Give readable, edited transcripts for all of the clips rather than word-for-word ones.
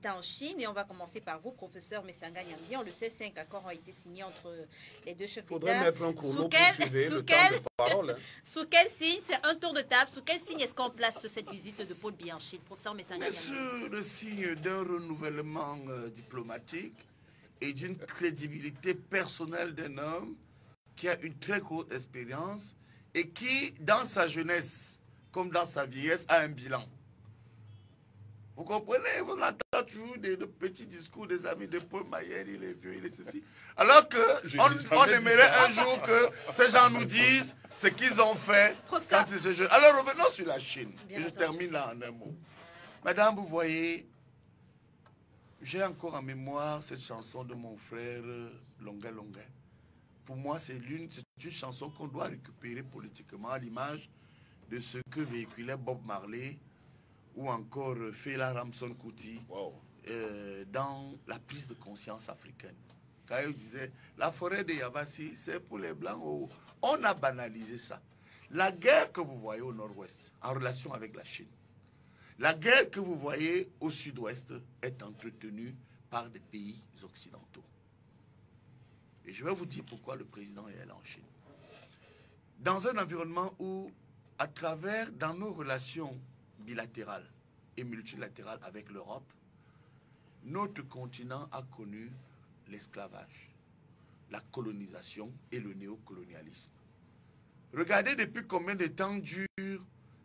résultats en Chine. Et on va commencer par vous, professeur Messanga Nyamdi. On le sait, 5 accords ont été signés entre les deux chefs d'État. Il faudrait mettre un chrono pour suivre le temps de parole. Sous quel signe, c'est un tour de table, sous quel signe est-ce qu'on place cette visite de Paul Biya en Chine, professeur Messanga Nyamdi? Sur le signe d'un renouvellement diplomatique et d'une crédibilité personnelle d'un homme qui a une très grosse expérience et qui, dans sa jeunesse comme dans sa vieillesse, a un bilan. Vous comprenez? On entend toujours des petits discours des amis de Paul Mayer, il est vieux, il est ceci. Alors qu'on aimerait un jour que ces gens nous disent ce qu'ils ont fait quand ils étaient jeunes. Alors revenons sur la Chine. Et je termine là en un mot. Madame, vous voyez, j'ai encore en mémoire cette chanson de mon frère Longa Longa. Pour moi, c'est une chanson qu'on doit récupérer politiquement à l'image de ce que véhiculait Bob Marley ou encore Fela Ramson Kuti dans la prise de conscience africaine. Quand il disait, la forêt de Yabassi, c'est pour les Blancs. On a banalisé ça. La guerre que vous voyez au nord-ouest, en relation avec la Chine, la guerre que vous voyez au sud-ouest est entretenue par des pays occidentaux. Et je vais vous dire pourquoi le président est allé en Chine. Dans un environnement où, à travers, dans nos relations bilatérales et multilatérales avec l'Europe, notre continent a connu l'esclavage, la colonisation et le néocolonialisme. Regardez depuis combien de temps dure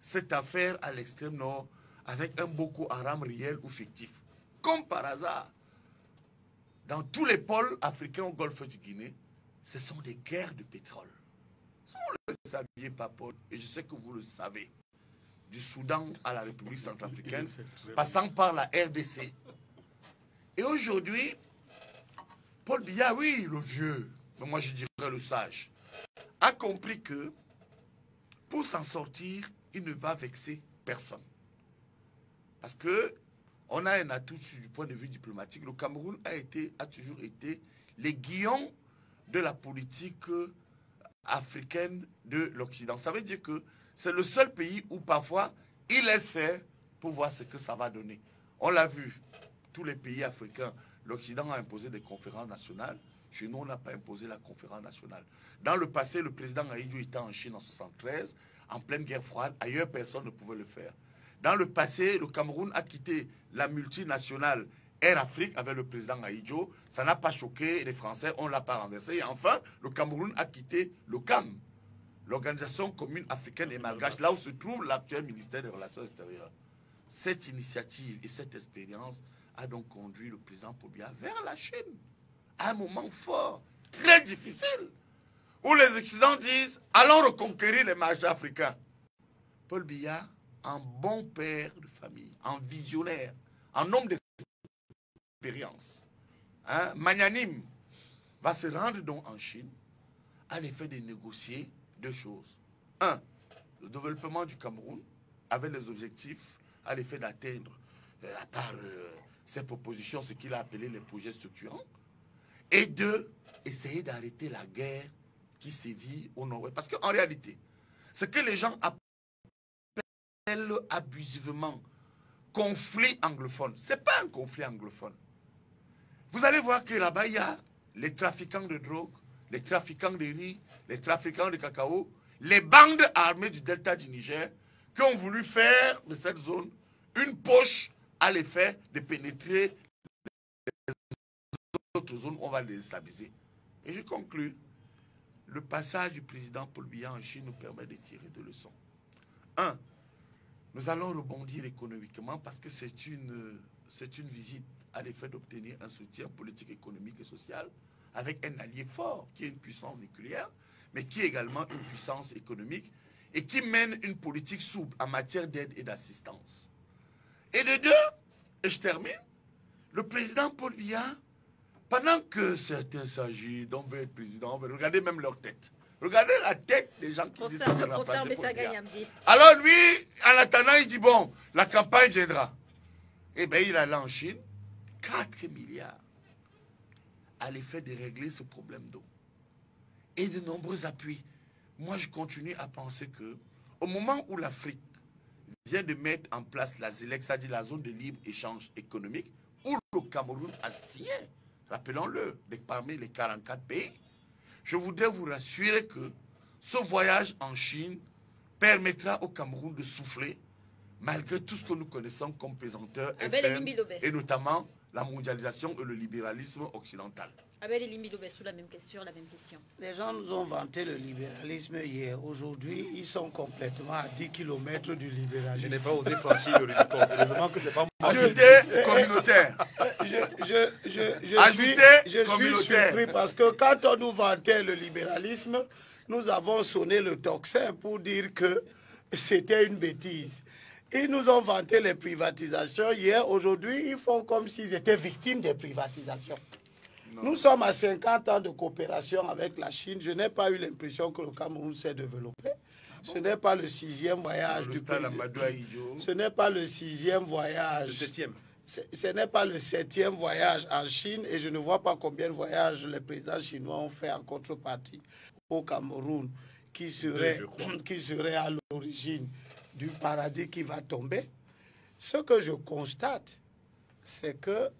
cette affaire à l'extrême nord avec un Boko Haram réel ou fictif. Comme par hasard, dans tous les pôles africains au golfe du Guinée, ce sont des guerres de pétrole. Si vous ne le saviez pas, Paul, et je sais que vous le savez, du Soudan à la République centrafricaine, passant par la RDC. Et aujourd'hui, Paul Biya, oui, le vieux, mais moi je dirais le sage, a compris que pour s'en sortir, il ne va vexer personne. Parce que on a un atout du point de vue diplomatique. Le Cameroun a toujours été l'aiguillon de la politique africaine de l'Occident. Ça veut dire que c'est le seul pays où parfois il laisse faire pour voir ce que ça va donner. On l'a vu, tous les pays africains, l'Occident a imposé des conférences nationales. Chez nous, on n'a pas imposé la conférence nationale. Dans le passé, le président Ahidjo était en Chine en 1973, en pleine guerre froide. Ailleurs, personne ne pouvait le faire. Dans le passé, le Cameroun a quitté la multinationale Air Afrique avec le président Ahidjo. Ça n'a pas choqué les Français, on ne l'a pas renversé. Et enfin, le Cameroun a quitté le CAM, l'Organisation commune africaine et malgache, là où se trouve l'actuel ministère des Relations extérieures. Cette initiative et cette expérience a donc conduit le président Paul Biya vers la Chine, à un moment fort, très difficile, où les Occidentaux disent « allons reconquérir les marchés africains ». Paul Biya, en bon père de famille, en visionnaire, en homme d'expérience, magnanime, va se rendre donc en Chine à l'effet de négocier deux choses. Un, le développement du Cameroun avec les objectifs à l'effet d'atteindre, à part ses propositions, ce qu'il a appelé les projets structurants. Et deux, essayer d'arrêter la guerre qui sévit au nord-ouest. Parce qu'en réalité, ce que les gens appellent abusivement conflit anglophone, ce n'est pas un conflit anglophone. Vous allez voir que là-bas, il y a les trafiquants de drogue, les trafiquants de riz, les trafiquants de cacao, les bandes armées du delta du Niger qui ont voulu faire de cette zone une poche à l'effet de pénétrer les autres zones où on va les déstabiliser. Et je conclus. Le passage du président Paul Biya en Chine nous permet de tirer deux leçons. Un, nous allons rebondir économiquement parce que c'est une visite à l'effet d'obtenir un soutien politique, économique et social avec un allié fort qui est une puissance nucléaire, mais qui est également une puissance économique et qui mène une politique souple en matière d'aide et d'assistance. Et de deux, et je termine, le président Paul Biya, pendant que certains s'agitent, on veut être président, regardez même leur tête. Regardez la tête des gens qui disent qu'ils vont remplacer Paul Biya. Alors lui, en attendant, il dit, bon, la campagne viendra. Eh bien, il allait en Chine, 4 milliards à l'effet de régler ce problème d'eau. Et de nombreux appuis. Moi, je continue à penser que au moment où l'Afrique vient de mettre en place la ZLEC, c'est-à-dire la zone de libre-échange économique, où le Cameroun a signé, rappelons-le, parmi les 44 pays. Je voudrais vous rassurer que ce voyage en Chine permettra au Cameroun de souffler malgré tout ce que nous connaissons comme pesanteur externe et notamment la mondialisation et le libéralisme occidental. Abel Elimbilobé, sous la même question, Les gens nous ont vanté le libéralisme hier. Aujourd'hui, ils sont complètement à 10 km du libéralisme. Je n'ai pas osé franchir le Rubicon. Heureusement que c'est pas moi. Ajouter communautaire. Je suis surpris parce que quand on nous vantait le libéralisme, nous avons sonné le tocsin pour dire que c'était une bêtise. Ils nous ont vanté les privatisations hier. Aujourd'hui, ils font comme s'ils étaient victimes des privatisations. Non. Nous sommes à 50 ans de coopération avec la Chine. Je n'ai pas eu l'impression que le Cameroun s'est développé. Ce n'est pas le 6e voyage du président. Ce n'est pas le 6e voyage. Le 7e. Ce n'est pas le 7e voyage en Chine et je ne vois pas combien de voyages les présidents chinois ont fait en contrepartie au Cameroun qui serait à l'origine du paradis qui va tomber. Ce que je constate, c'est que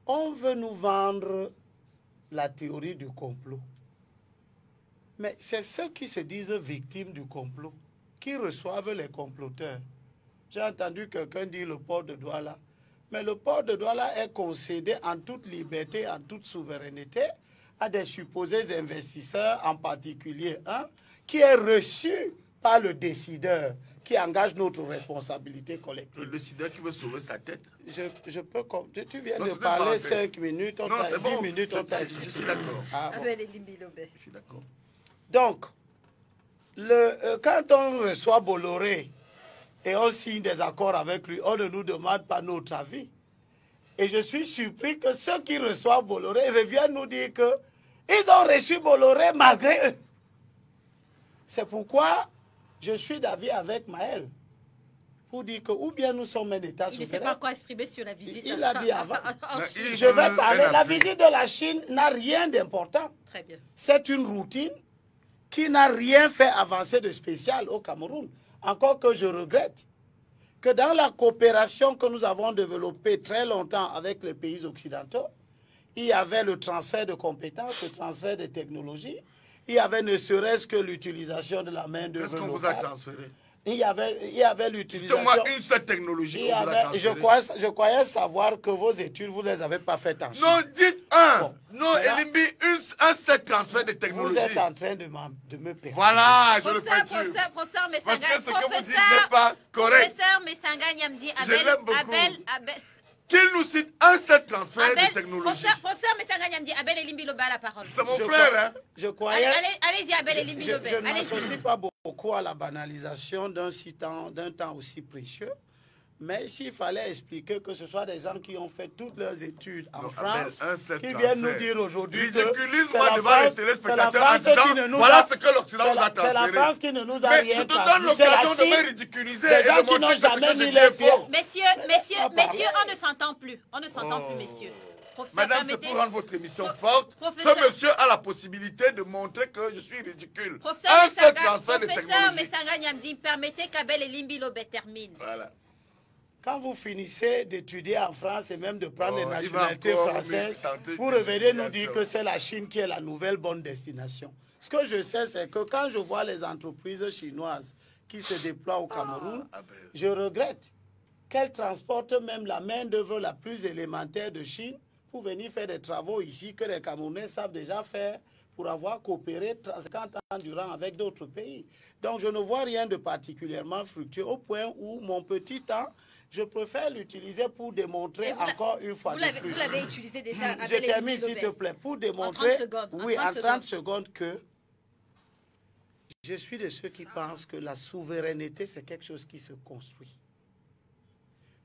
on veut nous vendre la théorie du complot. Mais c'est ceux qui se disent victimes du complot qui reçoivent les comploteurs. J'ai entendu quelqu'un dire le port de Douala. Mais le port de Douala est concédé en toute liberté, en toute souveraineté, à des supposés investisseurs, en particulier un, qui est reçu par le décideur, qui engage notre responsabilité collective. Le décideur qui veut sauver sa tête. Je peux... Tu viens de parler 5 minutes, on t'a 10 minutes, on t'a dit. Je suis d'accord. Ah, bon. Je suis d'accord. Donc, quand on reçoit Bolloré et on signe des accords avec lui, on ne nous demande pas notre avis. Et je suis surpris que ceux qui reçoivent Bolloré reviennent nous dire qu'ils ont reçu Bolloré malgré eux. C'est pourquoi je suis d'avis avec Maël pour dire que ou bien nous sommes un État souverain. Il ne sait pas quoi exprimer sur la visite. Il l'a dit avant. Je vais parler. La visite de la Chine n'a rien d'important. Très bien. C'est une routine qui n'a rien fait avancer de spécial au Cameroun. Encore que je regrette que dans la coopération que nous avons développée très longtemps avec les pays occidentaux, il y avait le transfert de compétences, le transfert de technologies, il y avait ne serait-ce que l'utilisation de la main-d'œuvre locale. Qu'est-ce qu'on vous a transféré? Il y avait l'utilisation... Citez-moi une seule technologie qu'on vous a transférée. Je croyais savoir que vos études, vous ne les avez pas faites en Chine. Non, dites un. Bon, non, Elimbi, un seul transfert de technologie. Vous êtes en train de me perdre. Voilà, je le fais. Professeur Messanga, parce que ce que vous dites n'est pas correct. Professeur Messanga Niamdi, Abel, qu'il nous cite un seul transfert de technologie. Professeur Messanga Niamdi, Abel Elimbi Loba a la parole. C'est mon frère, hein. Je croyais... Allez-y, Abel Elimbi Loba. Je ne m'associe pas beaucoup à la banalisation d'un temps aussi précieux. Mais s'il fallait expliquer que ce soit des gens qui ont fait toutes leurs études en France, qui viennent nous dire aujourd'hui que ridiculisme devant les téléspectateurs en disant voilà ce que l'Occident nous a transféré. C'est la France qui ne nous a rien transféré. Mais je te donne l'occasion de me ridiculiser et de montrer que ce que je dis est faux. Messieurs, on ne s'entend plus. On ne s'entend plus, messieurs. Madame, c'est pour rendre votre émission forte. Ce monsieur a la possibilité de montrer que je suis ridicule. Un seul transfert de technologie. Professeur Messanga Niamdi, permettez qu'Abel Elimbi Loba termine. Voilà. Quand vous finissez d'étudier en France et même de prendre les nationalités françaises, vous revenez nous dire que c'est la Chine qui est la nouvelle bonne destination. Ce que je sais, c'est que quand je vois les entreprises chinoises qui se déploient au Cameroun, je regrette qu'elles transportent même la main-d'œuvre la plus élémentaire de Chine pour venir faire des travaux ici que les Camerounais savent déjà faire pour avoir coopéré 50 ans durant avec d'autres pays. Donc je ne vois rien de particulièrement fructueux au point où mon petit temps, je préfère l'utiliser pour démontrer encore une fois de plus. Vous l'avez utilisé déjà. Je termine s'il te plaît pour démontrer en 30 secondes que je suis de ceux qui pensent que la souveraineté c'est quelque chose qui se construit.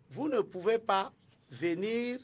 Vous ne pouvez pas venir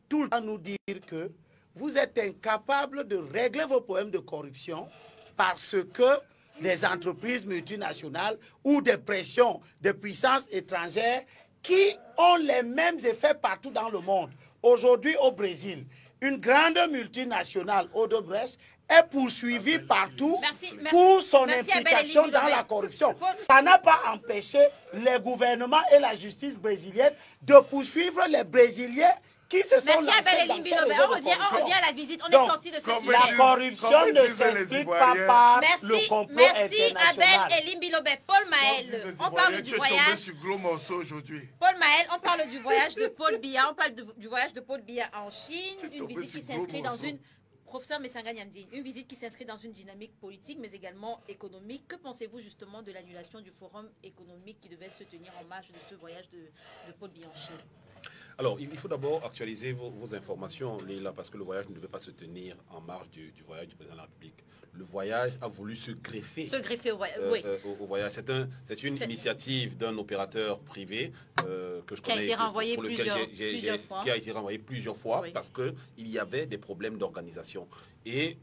tout le temps nous dire que vous êtes incapable de régler vos problèmes de corruption parce que des entreprises multinationales ou des pressions de puissances étrangères qui ont les mêmes effets partout dans le monde. Aujourd'hui, au Brésil, une grande multinationale, Odebrecht, est poursuivie partout pour son implication dans la corruption. Ça n'a pas empêché les gouvernements et la justice brésilienne de poursuivre les Brésiliens qui se sont lancés dans cette on revient à la visite, on est sorti de ce sujet. La corruption ne s'explique pas par le complot international. Merci Abel Elimbilobe. Paul Maël, on parle du voyage. Paul Maël, on parle du voyage de Paul Biya, on parle du voyage de Paul Biya en Chine, une visite qui s'inscrit dans une... Professeur Mesanga Nyamdi, une visite qui s'inscrit dans une dynamique politique, mais également économique. Que pensez-vous justement de l'annulation du forum économique qui devait se tenir en marge de ce voyage de Paul Biya en Chine? Alors, il faut d'abord actualiser vos informations, Léla, parce que le voyage ne devait pas se tenir en marge du voyage du président de la République. Le voyage a voulu se greffer au voyage. C'est une initiative d'un opérateur privé que je connais, qui a été renvoyé plusieurs fois parce qu'il y avait des problèmes d'organisation. Et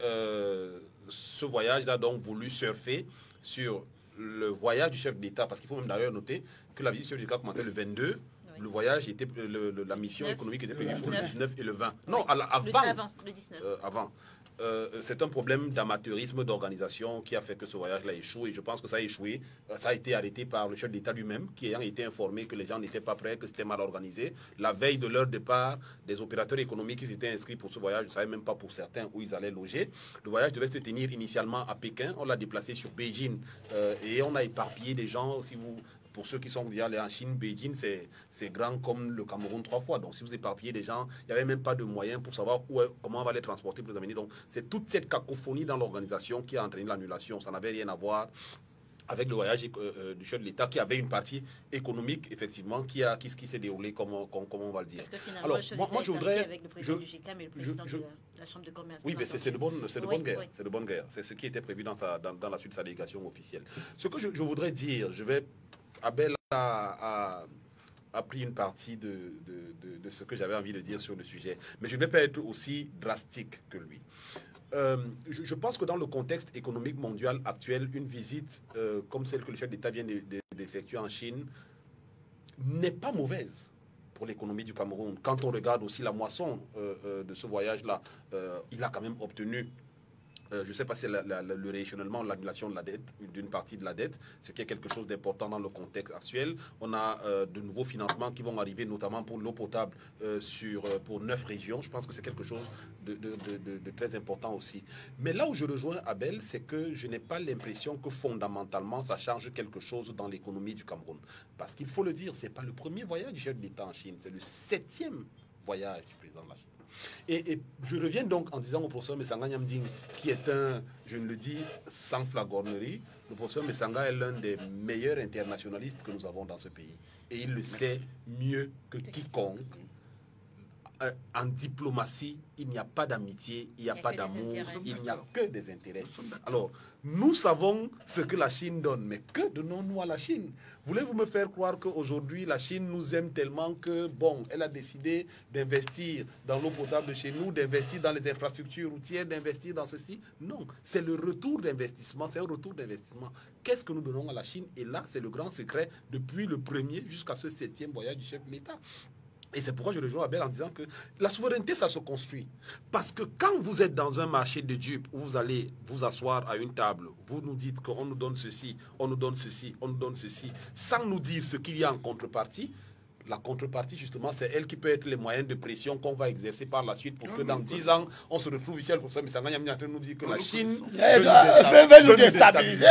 ce voyage a donc voulu surfer sur le voyage du chef d'État, parce qu'il faut même d'ailleurs noter que la visite du chef d'État commençait le 22. Le voyage était, la mission économique était prévue pour le 19 et le 20. Non, avant. Le 19. Avant. C'est un problème d'amateurisme, d'organisation qui a fait que ce voyage-là échoue. Et je pense que ça a échoué. Ça a été arrêté par le chef d'État lui-même, qui ayant été informé que les gens n'étaient pas prêts, que c'était mal organisé. La veille de leur départ, des opérateurs économiques qui s'étaient inscrits pour ce voyage, je ne savais même pas pour certains où ils allaient loger. Le voyage devait se tenir initialement à Pékin. On l'a déplacé sur Beijing et on a éparpillé des gens. Pour ceux qui sont déjà allés en Chine, Beijing, c'est grand comme le Cameroun 3 fois. Donc, si vous éparpillez des gens, il n'y avait même pas de moyens pour savoir comment on va les transporter pour les amener. Donc, c'est toute cette cacophonie dans l'organisation qui a entraîné l'annulation. Ça n'avait rien à voir avec le voyage du chef de l'État, qui avait une partie économique, effectivement, qui s'est déroulée, comme on va le dire. Parce que finalement, alors, moi, je voudrais... avec le président du GICAM et le président de la Chambre de commerce. Oui, mais c'est de bonne guerre. C'est de bonne guerre. C'est ce qui était prévu dans la suite de sa délégation officielle. Ce que je voudrais dire, Abel a pris une partie de ce que j'avais envie de dire sur le sujet. Mais je ne vais pas être aussi drastique que lui. Je pense que dans le contexte économique mondial actuel, une visite comme celle que le chef d'État vient d'effectuer en Chine n'est pas mauvaise pour l'économie du Cameroun. Quand on regarde aussi la moisson de ce voyage-là, il a quand même obtenu... je ne sais pas si c'est le rééchelonnement, l'annulation de la dette, d'une partie de la dette, ce qui est quelque chose d'important dans le contexte actuel. On a de nouveaux financements qui vont arriver, notamment pour l'eau potable pour 9 régions. Je pense que c'est quelque chose de très important aussi. Mais là où je rejoins Abel, c'est que je n'ai pas l'impression que fondamentalement, ça change quelque chose dans l'économie du Cameroun. Parce qu'il faut le dire, ce n'est pas le premier voyage du chef d'État en Chine, c'est le 7e voyage du président de la Chine. Et je reviens donc en disant au professeur Mesanga Nyamdi, qui est je ne le dis sans flagornerie, le professeur Mesanga est l'un des meilleurs internationalistes que nous avons dans ce pays. Et il le sait mieux que quiconque. En diplomatie, il n'y a pas d'amitié, il n'y a pas d'amour, il n'y a que des intérêts. Alors, nous savons ce que la Chine donne, mais que donnons-nous à la Chine? Voulez-vous me faire croire qu'aujourd'hui, la Chine nous aime tellement que, bon, elle a décidé d'investir dans l'eau potable de chez nous, d'investir dans les infrastructures routières, d'investir dans ceci? Non, c'est le retour d'investissement, c'est un retour d'investissement. Qu'est-ce que nous donnons à la Chine? Et là, c'est le grand secret depuis le premier jusqu'à ce 7e voyage du chef de l'État. Et c'est pourquoi je rejoins Abel en disant que la souveraineté, ça se construit. Parce que quand vous êtes dans un marché de dupes où vous allez vous asseoir à une table, vous nous dites qu'on nous donne ceci, on nous donne ceci, on nous donne ceci, sans nous dire ce qu'il y a en contrepartie, la contrepartie, justement, c'est elle qui peut être les moyens de pression qu'on va exercer par la suite pour que dans 10 ans, on se retrouve ici, le professeur Mesanga Nyamdi nous dit que la Chine veut nous déstabiliser.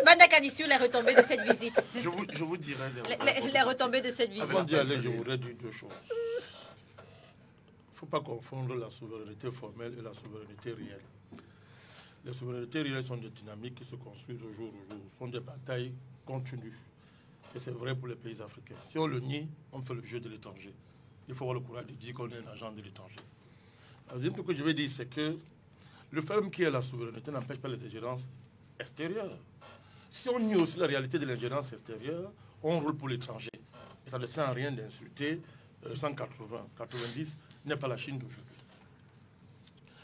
Banda Kanissou, les retombées de cette visite. Je vous dirai les retombées de cette visite. Avant d'y aller, je voudrais dire deux choses. Il ne faut pas confondre la souveraineté formelle et la souveraineté réelle. Les souverainetés réelles sont des dynamiques qui se construisent au jour au jour, sont des batailles continues. Et c'est vrai pour les pays africains. Si on le nie, on fait le jeu de l'étranger. Il faut avoir le courage de dire qu'on est un agent de l'étranger. La deuxième chose que je vais dire, c'est que le fait qui est la souveraineté n'empêche pas les ingérences extérieures. Si on nie aussi la réalité de l'ingérence extérieure, on roule pour l'étranger. Et ça ne sert à rien d'insulter 180, 90 n'est pas la Chine d'aujourd'hui.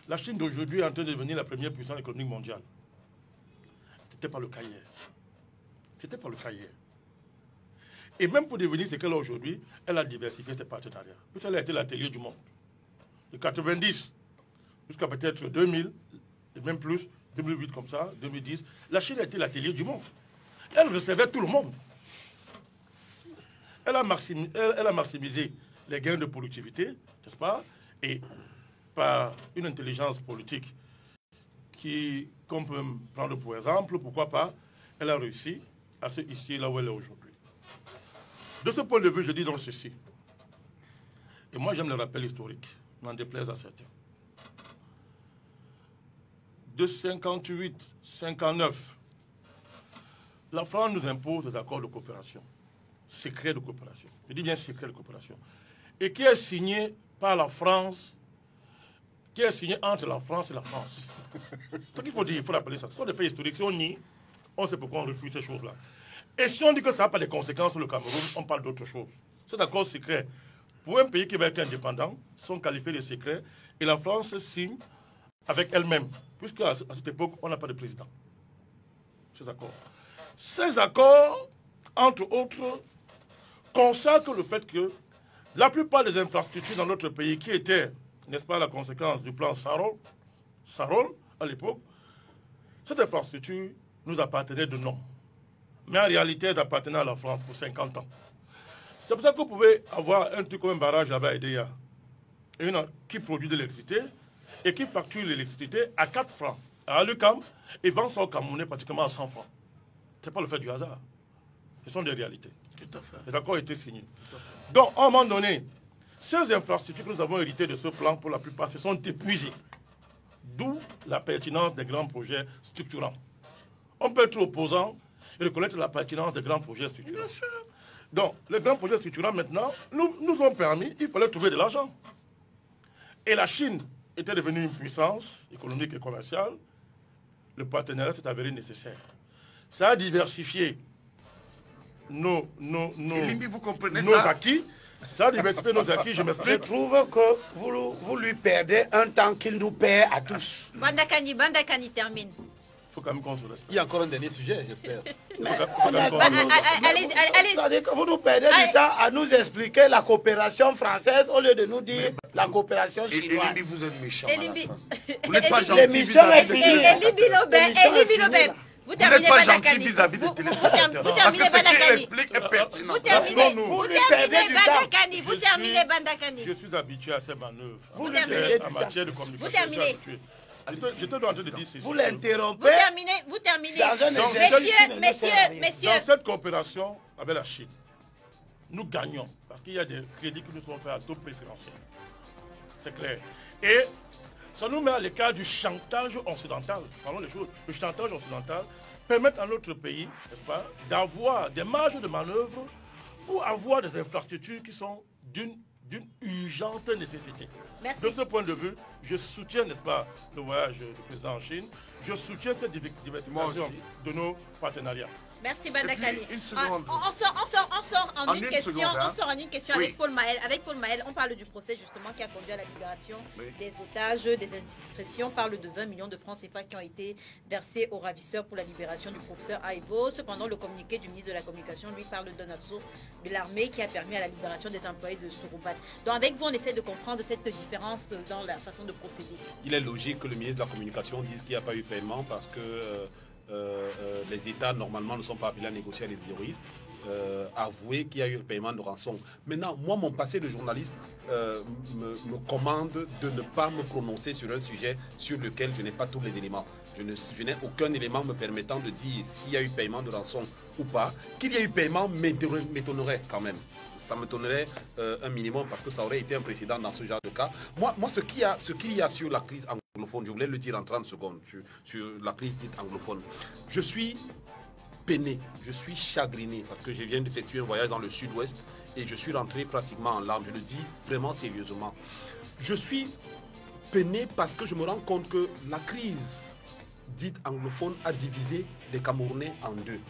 La Chine d'aujourd'hui est en train de devenir la première puissance économique mondiale. Ce n'était pas le cas hier. C'était pas le cas hier. Et même pour devenir ce qu'elle est aujourd'hui, elle a diversifié ses partenariats. Puis elle a été l'atelier du monde. de 90 jusqu'à peut-être 2000, et même plus, 2008 comme ça, 2010, la Chine a été l'atelier du monde. Elle recevait tout le monde. Elle a maximisé les gains de productivité, n'est-ce pas? Et par une intelligence politique qu'on peut prendre pour exemple, pourquoi pas, elle a réussi à se hisser là où elle est aujourd'hui. De ce point de vue, je dis donc ceci. Et moi, j'aime le rappel historique, n'en déplaise à certains. De 58, 59, la France nous impose des accords de coopération, secrets de coopération. Je dis bien secrets de coopération. Et qui est signé par la France, qui est signé entre la France et la France. Ce qu'il faut dire, il faut rappeler ça. Ce sont des faits historiques. Si on nie, on sait pourquoi on refuse ces choses-là. Et si on dit que ça n'a pas de conséquences sur le Cameroun, on parle d'autre chose. Cet accord secret, pour un pays qui va être indépendant, sont qualifiés de secrets, et la France signe avec elle-même, puisque à cette époque, on n'a pas de président. Ces accords, entre autres, consacrent le fait que la plupart des infrastructures dans notre pays qui étaient, n'est-ce pas, la conséquence du plan Sarol à l'époque, cette infrastructure nous appartenait de nom. Mais en réalité, elle appartenait à la France pour 50 ans. C'est pour ça que vous pouvez avoir un truc comme un barrage là-bas à Edea, qui produit de l'électricité et qui facture l'électricité à 4 francs à Alukam et vend ça au Camerounais pratiquement à 100 francs. Ce n'est pas le fait du hasard. Ce sont des réalités. Tout à fait. Les accords ont été signés. Donc, à un moment donné, ces infrastructures que nous avons héritées de ce plan, pour la plupart, se sont épuisées. D'où la pertinence des grands projets structurants. On peut être opposant et reconnaître la pertinence des grands projets structurants. Bien sûr. Donc, les grands projets structurants, maintenant, nous ont permis, il fallait trouver de l'argent. Et la Chine était devenue une puissance économique et commerciale. Le partenariat s'est avéré nécessaire. Ça a diversifié nos acquis. Ça a diversifié nos acquis, je m'explique. Je trouve que vous lui perdez un temps qu'il nous perd à tous. Bandakani termine. Il faut quand même qu'on se respecte. Il y a encore un dernier sujet, j'espère. Allez. C'est-à-dire que vous nous perdez du temps à nous expliquer la coopération française au lieu de nous dire la coopération chinoise. Elimbi, vous êtes méchant. Vous n'êtes pas gentil vis-à-vis de Elimbi Lobé. Vous n'êtes pas gentil vis-à-vis des téléspectateurs. Vous terminez Bandakani. Vous terminez Bandakani. Je suis habitué à ces manœuvres. Vous terminez en matière de communication. Vous terminez. J'étais en train de dire ceci. Vous l'interrompez. Vous terminez. Messieurs. Dans cette coopération avec la Chine, nous gagnons parce qu'il y a des crédits qui nous sont faits à taux préférentiel. C'est clair. Et ça nous met à l'écart du chantage occidental. Parlons des choses. Le chantage occidental permet à notre pays, n'est-ce pas, d'avoir des marges de manœuvre pour avoir des infrastructures qui sont d'une urgente nécessité. Merci. De ce point de vue, je soutiens, n'est-ce pas, le voyage du président en Chine. Je soutiens cette diversification de nos partenariats. Merci Bandakani. Une seconde. On sort en une question. Seconde, hein? On sort en une question avec Paul Maël. Avec Paul Maël, on parle du procès justement qui a conduit à la libération des otages, des indiscrétions. On parle de 20 millions de francs CFA qui ont été versés aux ravisseurs pour la libération du professeur Aivo. Cependant, le communiqué du ministre de la Communication lui parle d'un assaut de l'armée qui a permis à la libération des employés de Sorobat. Donc avec vous, on essaie de comprendre cette différence dans la façon de procéder. Il est logique que le ministre de la Communication dise qu'il n'y a pas eu paiement parce que les États, normalement, ne sont pas appelés à négocier avec les terroristes. Avouer qu'il y a eu le paiement de rançon. Maintenant, moi, mon passé de journaliste me commande de ne pas me prononcer sur un sujet sur lequel je n'ai pas tous les éléments. Je n'ai aucun élément me permettant de dire s'il y a eu paiement de rançon ou pas. Qu'il y ait eu paiement m'étonnerait quand même. Ça m'étonnerait un minimum parce que ça aurait été un précédent dans ce genre de cas. Moi ce qu'il y a sur la crise anglophone, je voulais le dire en 30 secondes, sur la crise dite anglophone. Je suis peiné, je suis chagriné parce que je viens d'effectuer un voyage dans le sud-ouest et je suis rentré pratiquement en larmes, je le dis vraiment sérieusement. Je suis peiné parce que je me rends compte que la crise dite anglophone a divisé les Camerounais en deux.